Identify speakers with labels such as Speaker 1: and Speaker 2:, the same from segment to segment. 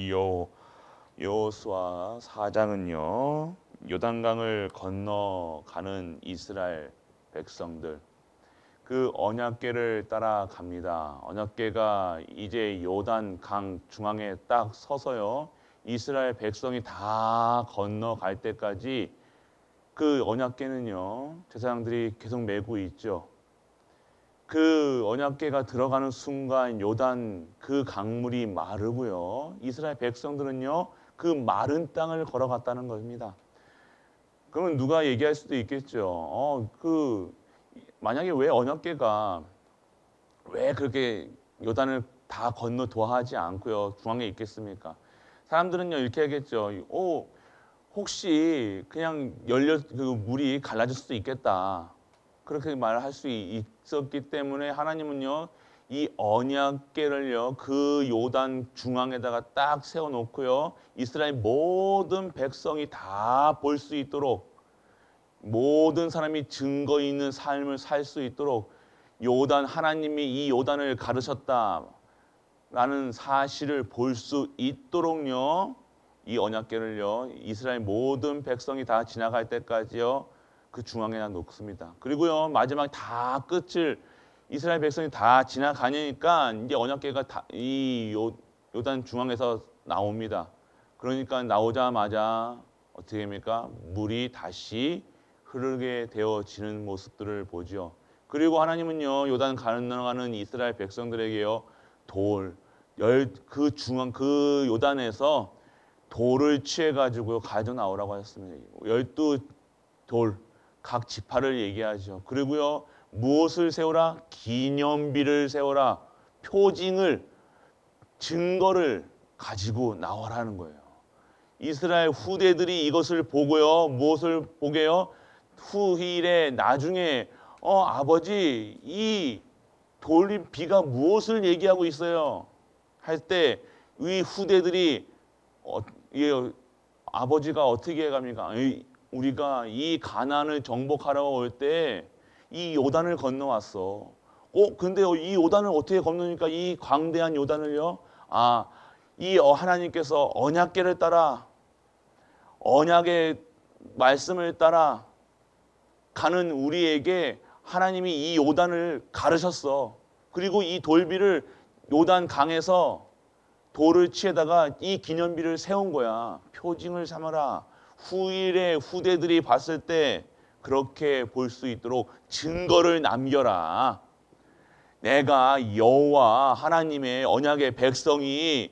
Speaker 1: 여호수아 4장은요, 요단강을 건너가는 이스라엘 백성들, 그 언약궤를 따라갑니다. 언약궤가 이제 요단강 중앙에 딱 서서요, 이스라엘 백성이 다 건너갈 때까지 그 언약궤는요, 제사장들이 계속 메고 있죠. 그 언약궤가 들어가는 순간 요단 그 강물이 마르고요, 이스라엘 백성들은요 그 마른 땅을 걸어갔다는 겁니다. 그러면 누가 얘기할 수도 있겠죠. 만약에 왜 언약궤가 왜 그렇게 요단을 다 건너 도하지 않고요 중앙에 있겠습니까? 사람들은요 이렇게 하겠죠. 혹시 그냥 그 물이 갈라질 수도 있겠다, 그렇게 말할 수 있었기 때문에 하나님은요 이 언약궤를요 그 요단 중앙에다가 딱 세워놓고요, 이스라엘 모든 백성이 다 볼 수 있도록, 모든 사람이 증거 있는 삶을 살 수 있도록 요단, 하나님이 이 요단을 가르셨다라는 사실을 볼 수 있도록요, 이 언약궤를요 이스라엘 모든 백성이 다 지나갈 때까지요 그 중앙에다 놓습니다. 그리고요 마지막 다 끝을 이스라엘 백성이 다 지나가니까 이제 언약궤가 이 요단 중앙에서 나옵니다. 그러니까 나오자마자 어떻게 됩니까? 물이 다시 흐르게 되어지는 모습들을 보죠. 그리고 하나님은요 요단 건너가는 이스라엘 백성들에게요 그 요단에서 돌을 취해 가지고 가져 나오라고 하셨습니다. 12돌 각 지파를 얘기하죠. 그리고요 무엇을 세우라? 기념비를 세우라. 표징을, 증거를 가지고 나오라는 거예요. 이스라엘 후대들이 이것을 보고요 무엇을 보게요? 후일에 나중에 아버지 이 돌린 비가 무엇을 얘기하고 있어요? 할 때 이 후대들이 아버지가 어떻게 해갑니까? 우리가 이 가나안을 정복하러 올 때 이 요단을 건너왔어. 근데 이 요단을 어떻게 건너니까 이 광대한 요단을요? 이 하나님께서 언약궤를 따라, 언약의 말씀을 따라 가는 우리에게 하나님이 이 요단을 가르셨어. 그리고 이 돌비를 요단 강에서 돌을 치에다가 이 기념비를 세운 거야. 표징을 삼아라. 후일의 후대들이 봤을 때 그렇게 볼 수 있도록 증거를 남겨라. 내가 여호와 하나님의 언약의 백성이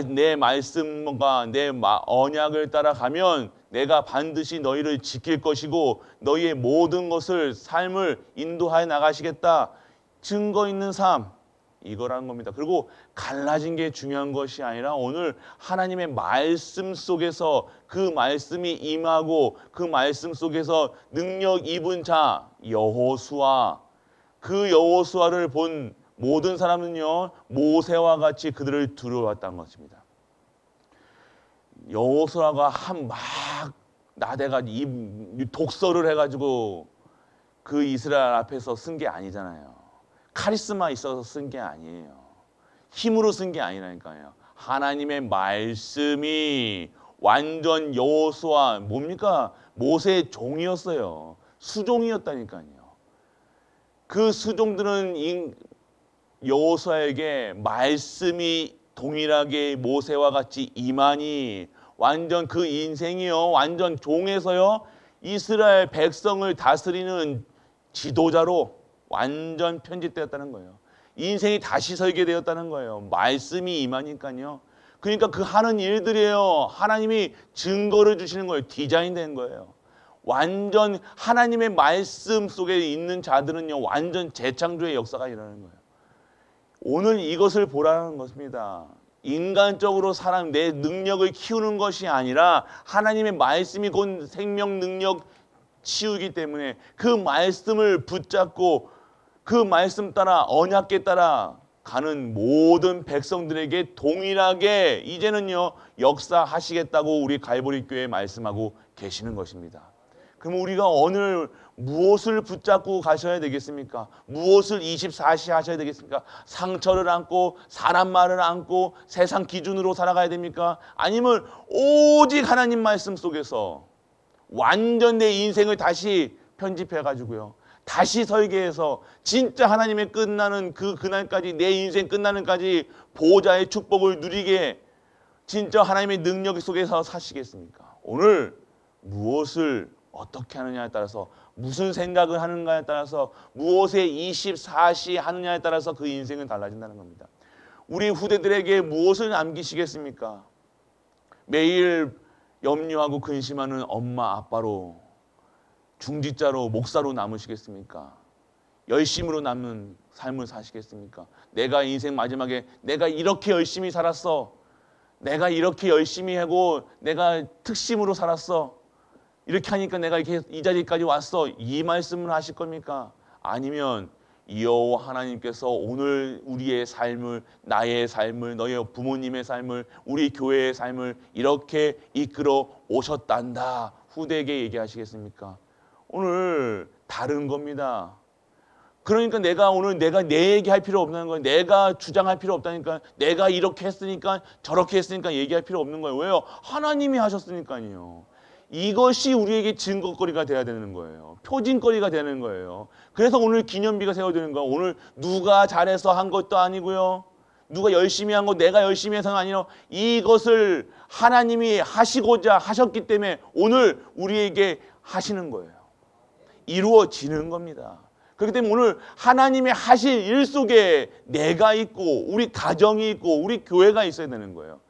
Speaker 1: 내 말씀과 내 언약을 따라가면 내가 반드시 너희를 지킬 것이고 너희의 모든 것을, 삶을 인도하여 나가시겠다. 증거 있는 삶, 이거라는 겁니다. 그리고 갈라진 게 중요한 것이 아니라 오늘 하나님의 말씀 속에서 그 말씀이 임하고 그 말씀 속에서 능력 입은 자 여호수아, 그 여호수아를 본 모든 사람은요 모세와 같이 그들을 두려워했다는 것입니다. 여호수아가 막 나대가 이 독서를 해가지고 그 이스라엘 앞에서 쓴 게 아니잖아요. 카리스마 있어서 쓴 게 아니에요. 힘으로 쓴 게 아니라니까요. 하나님의 말씀이 완전 여호수아 뭡니까? 모세의 종이었어요. 수종이었다니까요. 그 수종들은 여호수아에게 말씀이 동일하게 모세와 같이 임하니 완전 그 인생이요 완전 종에서요 이스라엘 백성을 다스리는 지도자로 완전 편집되었다는 거예요. 인생이 다시 설계 되었다는 거예요. 말씀이 임하니까요. 그러니까 그 하는 일들이에요. 하나님이 증거를 주시는 거예요. 디자인된 거예요. 완전 하나님의 말씀 속에 있는 자들은요 완전 재창조의 역사가 일어나는 거예요. 오늘 이것을 보라는 것입니다. 인간적으로 사람 내 능력을 키우는 것이 아니라 하나님의 말씀이 곧 생명 능력 치우기 때문에 그 말씀을 붙잡고 그 말씀 따라 언약궤 따라 가는 모든 백성들에게 동일하게 이제는요 역사하시겠다고 우리 갈보리 교회에 말씀하고 계시는 것입니다. 그럼 우리가 오늘 무엇을 붙잡고 가셔야 되겠습니까? 무엇을 24시 하셔야 되겠습니까? 상처를 안고 사람 말을 안고 세상 기준으로 살아가야 됩니까? 아니면 오직 하나님 말씀 속에서 완전 내 인생을 다시 편집해 가지고요, 다시 설계해서 진짜 하나님의 끝나는 그날까지, 내 인생 끝나는까지 보호자의 축복을 누리게 진짜 하나님의 능력 속에서 사시겠습니까? 오늘 무엇을 어떻게 하느냐에 따라서, 무슨 생각을 하는가에 따라서, 무엇에 24시 하느냐에 따라서 그 인생은 달라진다는 겁니다. 우리 후대들에게 무엇을 남기시겠습니까? 매일 염려하고 근심하는 엄마 아빠로, 중직자로, 목사로 남으시겠습니까? 열심으로 남는 삶을 사시겠습니까? 내가 인생 마지막에 내가 이렇게 열심히 살았어, 내가 이렇게 열심히 하고 내가 특심으로 살았어, 이렇게 하니까 내가 이렇게 이 자리까지 왔어, 이 말씀을 하실 겁니까? 아니면 여호와 하나님께서 오늘 우리의 삶을, 나의 삶을, 너희 부모님의 삶을, 우리 교회의 삶을 이렇게 이끌어 오셨단다, 후대에게 얘기하시겠습니까? 오늘 다른 겁니다. 그러니까 내가 오늘 내가 내 얘기할 필요 없는 거예요. 내가 주장할 필요 없다니까. 내가 이렇게 했으니까 저렇게 했으니까 얘기할 필요 없는 거예요. 왜요? 하나님이 하셨으니까요. 이것이 우리에게 증거거리가 돼야 되는 거예요. 표징거리가 되는 거예요. 그래서 오늘 기념비가 세워지는 거예요. 오늘 누가 잘해서 한 것도 아니고요, 누가 열심히 한 거, 내가 열심히 해서는 아니요, 이것을 하나님이 하시고자 하셨기 때문에 오늘 우리에게 하시는 거예요. 이루어지는 겁니다. 그렇기 때문에 오늘 하나님의 하실 일 속에 내가 있고 우리 가정이 있고 우리 교회가 있어야 되는 거예요.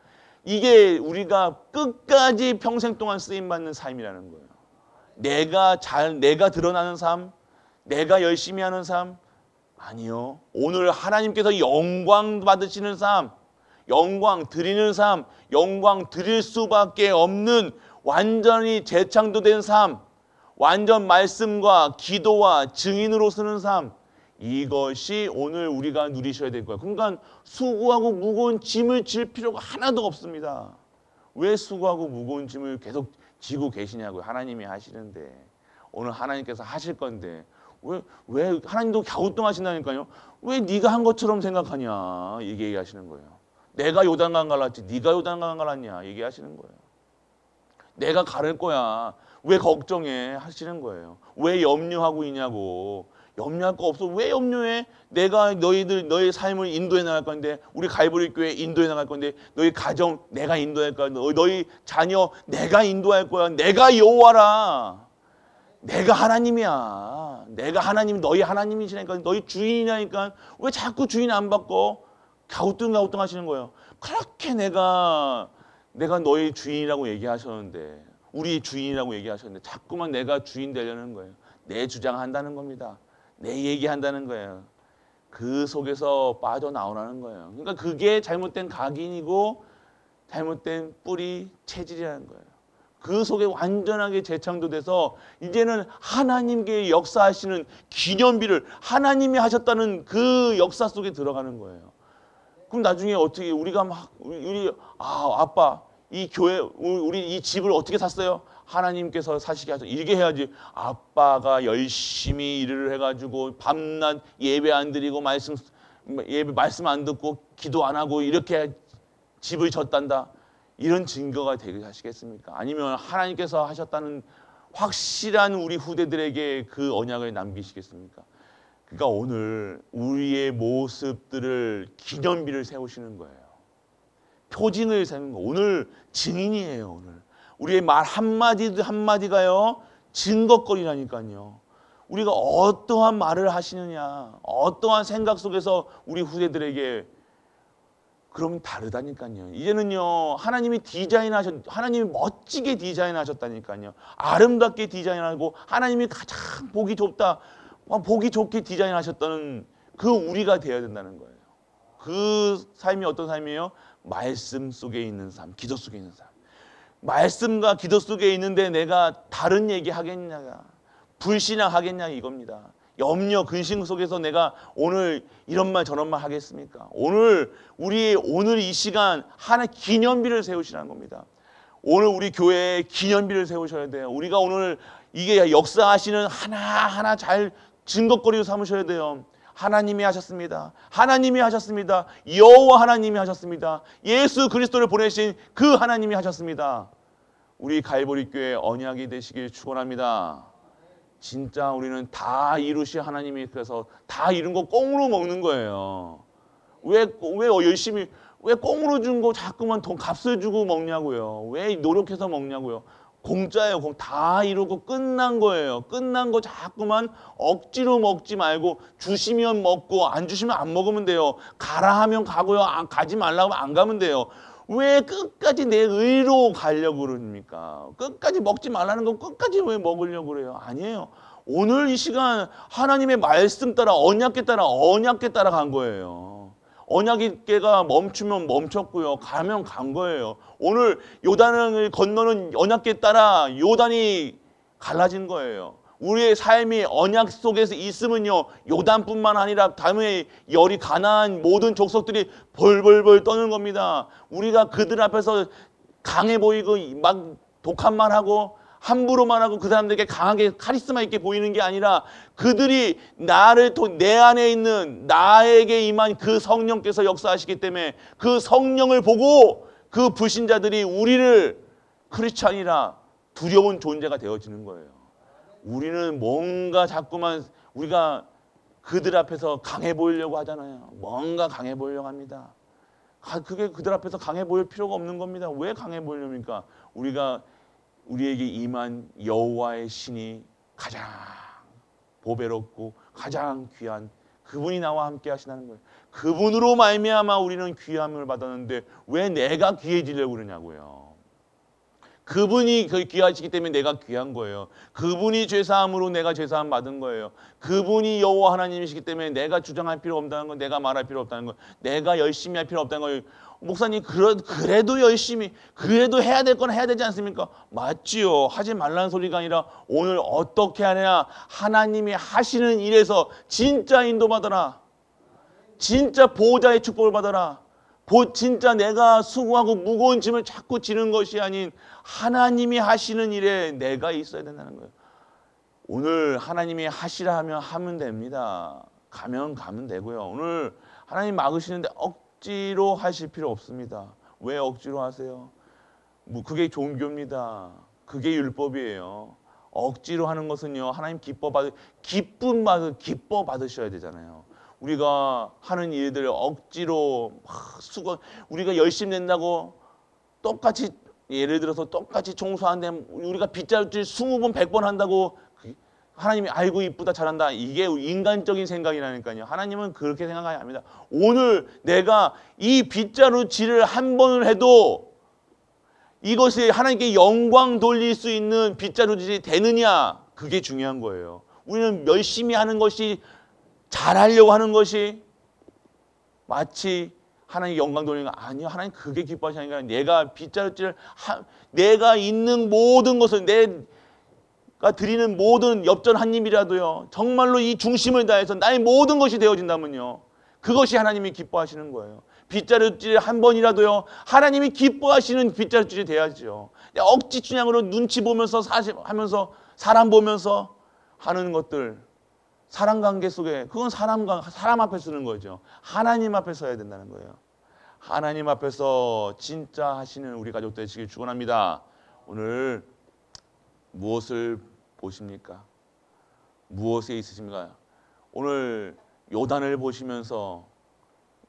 Speaker 1: 이게 우리가 끝까지 평생 동안 쓰임받는 삶이라는 거예요. 내가 드러나는 삶, 내가 열심히 하는 삶, 아니요. 오늘 하나님께서 영광 받으시는 삶, 영광 드리는 삶, 영광 드릴 수밖에 없는 완전히 재창조된 삶, 완전 말씀과 기도와 증인으로 쓰는 삶, 이것이 오늘 우리가 누리셔야 될 거예요. 그러니까 수고하고 무거운 짐을 질 필요가 하나도 없습니다. 왜 수고하고 무거운 짐을 계속 지고 계시냐고요. 하나님이 하시는데, 오늘 하나님께서 하실 건데 왜 하나님도 갸우뚱하신다니까요. 왜 네가 한 것처럼 생각하냐 얘기하시는 거예요. 내가 요단강 갈랐지 네가 요단강 갈랐냐 얘기하시는 거예요. 내가 가를 거야 왜 걱정해 하시는 거예요. 왜 염려하고 있냐고. 염려할 거 없어. 왜 염려해? 내가 너의 삶을 인도해 나갈 건데, 우리 갈보리 교회 인도해 나갈 건데, 너희 가정 내가 인도할 거야. 너희 자녀 내가 인도할 거야. 내가 여호와라. 내가 하나님이야. 내가 하나님, 너희 하나님이시니까, 너희 주인이라니까. 왜 자꾸 주인 안 바꿔? 갸우뚱 하시는 거예요. 그렇게 내가 너희 주인이라고 얘기하셨는데, 우리 주인이라고 얘기하셨는데 자꾸만 내가 주인 되려는 거예요. 내 주장한다는 겁니다. 내 얘기한다는 거예요. 그 속에서 빠져나오라는 거예요. 그러니까 그게 잘못된 각인이고 잘못된 뿌리 체질이라는 거예요. 그 속에 완전하게 재창조돼서 이제는 하나님께 역사하시는 기념비를 하나님이 하셨다는 그 역사 속에 들어가는 거예요. 그럼 나중에 어떻게 우리가 막 아빠 이 교회 우리 이 집을 어떻게 샀어요? 하나님께서 사시게 하셔. 이렇게 해야지. 아빠가 열심히 일을 해가지고 밤낮 예배 안 드리고 말씀 안 듣고 기도 안 하고 이렇게 집을 졌단다. 이런 증거가 되게 하시겠습니까? 아니면 하나님께서 하셨다는 확실한 우리 후대들에게 그 언약을 남기시겠습니까? 그러니까 오늘 우리의 모습들을 기념비를 세우시는 거예요. 표징을 세우는 거. 오늘 증인이에요. 오늘 우리의 말 한마디가요 증거거리라니까요. 우리가 어떠한 말을 하시느냐, 어떠한 생각 속에서 우리 후대들에게 그럼 다르다니까요. 이제는요 하나님이 하나님이 멋지게 디자인하셨다니까요. 아름답게 디자인하고 하나님이 가장 보기 좋게 디자인하셨다는 그 우리가 되어야 된다는 거예요. 그 삶이 어떤 삶이에요? 말씀 속에 있는 삶, 기도 속에 있는 삶. 말씀과 기도 속에 있는데 내가 다른 얘기 하겠냐, 불신앙하겠냐 이겁니다. 염려, 근심 속에서 내가 오늘 이런 말 저런 말 하겠습니까? 오늘 이 시간 하나 기념비를 세우시라는 겁니다. 오늘 우리 교회에 기념비를 세우셔야 돼요. 우리가 오늘 이게 역사하시는 하나하나 잘 증거거리로 삼으셔야 돼요. 하나님이 하셨습니다. 하나님이 하셨습니다. 여호와 하나님이 하셨습니다. 예수 그리스도를 보내신 그 하나님이 하셨습니다. 우리 갈보리 교회 언약이 되시길 축원합니다. 진짜 우리는 다 이루신 하나님이 그래서 다 이룬 거 꽁으로 먹는 거예요. 왜 열심히 왜 꽁으로 준 거 자꾸만 돈 값을 주고 먹냐고요. 왜 노력해서 먹냐고요. 공짜예요. 다 이루고 끝난 거예요. 끝난 거 자꾸만 억지로 먹지 말고 주시면 먹고 안 주시면 안 먹으면 돼요. 가라 하면 가고요. 가지 말라고 하면 안 가면 돼요. 왜 끝까지 내 의로 가려고 그럽니까? 끝까지 먹지 말라는 건 끝까지 왜 먹으려고 그래요? 아니에요. 오늘 이 시간 하나님의 말씀 따라 언약궤 따라 간 거예요. 언약궤가 멈추면 멈췄고요. 가면 간 거예요. 오늘 요단을 건너는 언약궤 따라 요단이 갈라진 거예요. 우리의 삶이 언약 속에서 있으면요, 요단뿐만 아니라 다음에 열이 가나안 모든 족속들이 벌벌벌 떠는 겁니다. 우리가 그들 앞에서 강해 보이고 막 독한 말하고 함부로 말하고 그 사람들에게 강하게 카리스마 있게 보이는 게 아니라 그들이 내 안에 있는 나에게 임한 그 성령께서 역사하시기 때문에 그 성령을 보고 그 불신자들이 우리를 크리스찬이라 두려운 존재가 되어지는 거예요. 우리는 뭔가 자꾸만 우리가 그들 앞에서 강해 보이려고 하잖아요. 뭔가 강해 보이려고 합니다. 그게 그들 앞에서 강해 보일 필요가 없는 겁니다. 왜 강해 보이려니까 우리에게 임한 여호와의 신이 가장 보배롭고 가장 귀한 그분이 나와 함께 하시다는 거예요. 그분으로 말미암아 우리는 귀함을 받았는데 왜 내가 귀해지려고 그러냐고요. 그분이 귀하시기 때문에 내가 귀한 거예요. 그분이 죄사함으로 내가 죄사함 받은 거예요. 그분이 여호와 하나님이시기 때문에 내가 주장할 필요 없다는 거, 내가 말할 필요 없다는 거, 내가 열심히 할 필요 없다는 거예요. 목사님 그래도 열심히 그래도 해야 될 건 해야 되지 않습니까? 맞지요. 하지 말라는 소리가 아니라 오늘 어떻게 하냐, 하나님이 하시는 일에서 진짜 인도받아라. 진짜 보호자의 축복을 받아라. 진짜 내가 수고하고 무거운 짐을 자꾸 지는 것이 아닌 하나님이 하시는 일에 내가 있어야 된다는 거예요. 오늘 하나님이 하시라 하면 하면 됩니다. 가면 되고요. 오늘 하나님 막으시는데 억지로 하실 필요 없습니다. 왜 억지로 하세요? 그게 종교입니다. 그게 율법이에요. 억지로 하는 것은요, 하나님 기뻐 받으셔야 되잖아요. 우리가 하는 일들 억지로 우리가 열심히 낸다고 똑같이 예를 들어서 똑같이 청소하는데 우리가 빗자루질 20번 100번 한다고 하나님이 아이고 이쁘다 잘한다 이게 인간적인 생각이라니까요. 하나님은 그렇게 생각하지 않습니다. 오늘 내가 이 빗자루질을 한 번을 해도 이것이 하나님께 영광 돌릴 수 있는 빗자루질이 되느냐, 그게 중요한 거예요. 우리는 열심히 하는 것이 잘하려고 하는 것이 마치 하나님 영광 돌리는 거 아니요. 하나님 그게 기뻐하시는 게 아니라 내가 빗자루질을 내가 있는 모든 것을 내가 드리는 모든 엽전 한 입이라도요, 정말로 이 중심을 다해서 나의 모든 것이 되어진다면요, 그것이 하나님이 기뻐하시는 거예요. 빗자루질 한 번이라도요, 하나님이 기뻐하시는 빗자루질이 돼야죠. 억지 춘향으로 눈치 보면서 하면서 사람 보면서 하는 것들, 사람 관계 속에 그건 사람 앞에 쓰는 거죠. 하나님 앞에 서야 된다는 거예요. 하나님 앞에서 진짜 하시는 우리 가족 되시길 축원합니다. 오늘 무엇을 보십니까? 무엇에 있으십니까? 오늘 요단을 보시면서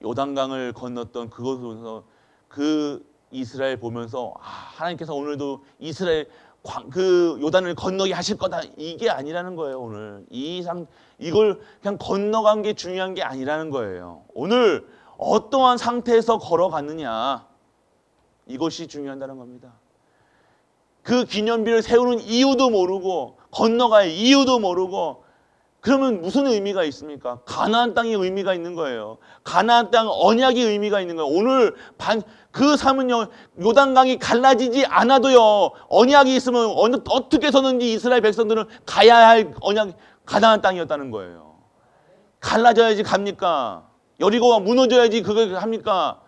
Speaker 1: 요단강을 건넜던 그것을 보면서 그 이스라엘 보면서 하나님께서 오늘도 이스라엘 그 요단을 건너게 하실 거다 이게 아니라는 거예요. 오늘 이걸 그냥 건너간 게 중요한 게 아니라는 거예요. 오늘 어떠한 상태에서 걸어갔느냐, 이것이 중요하다는 겁니다. 그 기념비를 세우는 이유도 모르고 건너갈 이유도 모르고 그러면 무슨 의미가 있습니까? 가나안 땅이 의미가 있는 거예요. 가나안 땅 언약이 의미가 있는 거예요. 오늘 그 삶은요, 요단강이 갈라지지 않아도요, 언약이 있으면 어떻게 해서든지 이스라엘 백성들은 가야 할 언약 가나안 땅이었다는 거예요. 갈라져야지 갑니까? 여리고가 무너져야지 그걸 합니까?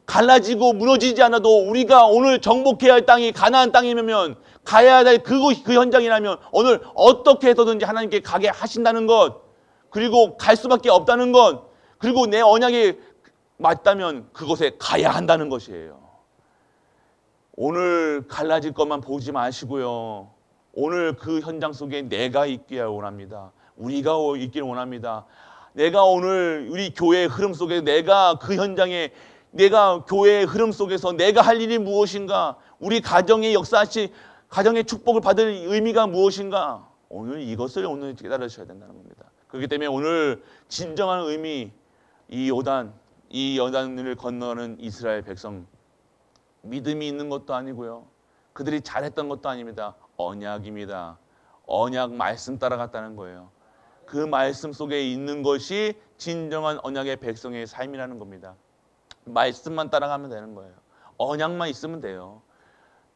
Speaker 1: 갈라지고 무너지지 않아도 우리가 오늘 정복해야 할 땅이 가나안 땅이면 가야 될 그 현장이라면 오늘 어떻게 해서든지 하나님께 가게 하신다는 것, 그리고 갈 수밖에 없다는 것, 그리고 내 언약이 맞다면 그곳에 가야 한다는 것이에요. 오늘 갈라질 것만 보지 마시고요. 오늘 그 현장 속에 내가 있기를 원합니다. 우리가 있기를 원합니다. 내가 오늘 우리 교회의 흐름 속에 내가 그 현장에 내가 교회의 흐름 속에서 내가 할 일이 무엇인가? 우리 가정의 역사하시 가정의 축복을 받을 의미가 무엇인가? 오늘 이것을 오늘 깨달으셔야 된다는 겁니다. 그렇기 때문에 오늘 진정한 의미 이 요단을 건너는 이스라엘 백성 믿음이 있는 것도 아니고요. 그들이 잘했던 것도 아닙니다. 언약입니다. 언약 말씀 따라갔다는 거예요. 그 말씀 속에 있는 것이 진정한 언약의 백성의 삶이라는 겁니다. 말씀만 따라가면 되는 거예요. 언약만 있으면 돼요.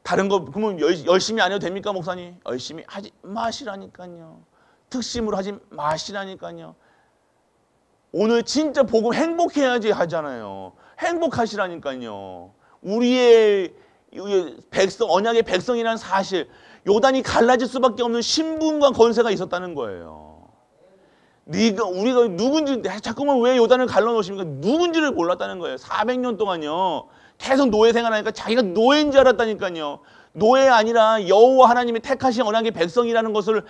Speaker 1: 다른 거 그러면 열심히 안 해도 됩니까, 목사님? 열심히 하지 마시라니까요. 특심으로 하지 마시라니까요. 오늘 진짜 복음 행복해야지 하잖아요. 행복하시라니까요. 우리의 백성, 언약의 백성이라는 사실, 요단이 갈라질 수밖에 없는 신분과 권세가 있었다는 거예요. 우리가 누군지, 자꾸만 왜 요단을 갈라놓으십니까? 누군지를 몰랐다는 거예요. 400년 동안요. 계속 노예 생활하니까 자기가 노예인 줄 알았다니까요. 노예 아니라 여호와 하나님이 택하신 언약의 백성이라는 것을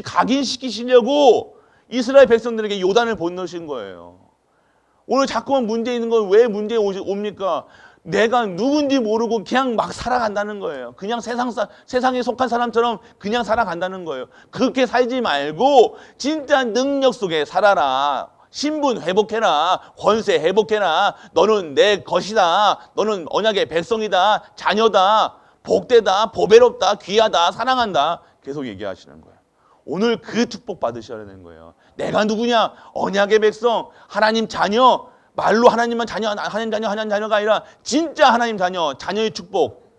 Speaker 1: 각인시키시려고 이스라엘 백성들에게 요단을 보내신 거예요. 오늘 자꾸만 문제 있는 건 왜 문제 옵니까? 내가 누군지 모르고 그냥 막 살아간다는 거예요. 그냥 세상에 속한 사람처럼 그냥 살아간다는 거예요. 그렇게 살지 말고 진짜 능력 속에 살아라. 신분 회복해라. 권세 회복해라. 너는 내 것이다. 너는 언약의 백성이다. 자녀다. 복되다. 보배롭다. 귀하다. 사랑한다. 계속 얘기하시는 거예요. 오늘 그 축복 받으셔야 되는 거예요. 내가 누구냐? 언약의 백성, 하나님 자녀. 말로 하나님 자녀가 아니라 진짜 하나님 자녀, 자녀의 축복.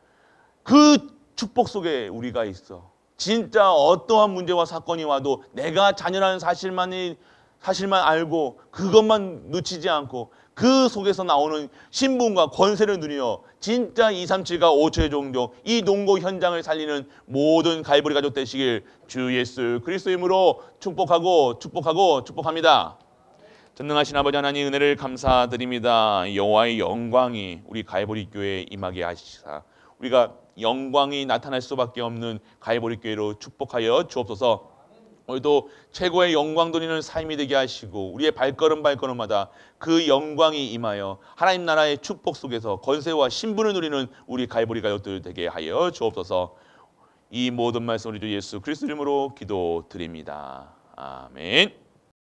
Speaker 1: 그 축복 속에 우리가 있어. 진짜 어떠한 문제와 사건이 와도 내가 자녀라는 사실만 알고 그것만 놓치지 않고 그 속에서 나오는 신분과 권세를 누리며 진짜 237과 5초의 종교, 이 농고 현장을 살리는 모든 갈보리 가족 되시길 주 예수 그리스도 이름으로 축복합니다. 전능하신 아버지 하나님 은혜를 감사드립니다. 여호와의 영광이 우리 갈보리 교회에 임하게 하시사 우리가 영광이 나타날 수밖에 없는 갈보리 교회로 축복하여 주옵소서. 오늘도 최고의 영광 돌리는 삶이 되게 하시고 우리의 발걸음마다 그 영광이 임하여 하나님 나라의 축복 속에서 권세와 신분을 누리는 우리 갈보리 가족들 되게 하여 주옵소서. 이 모든 말씀 우리 주 예수 그리스도 이름으로 기도드립니다. 아멘.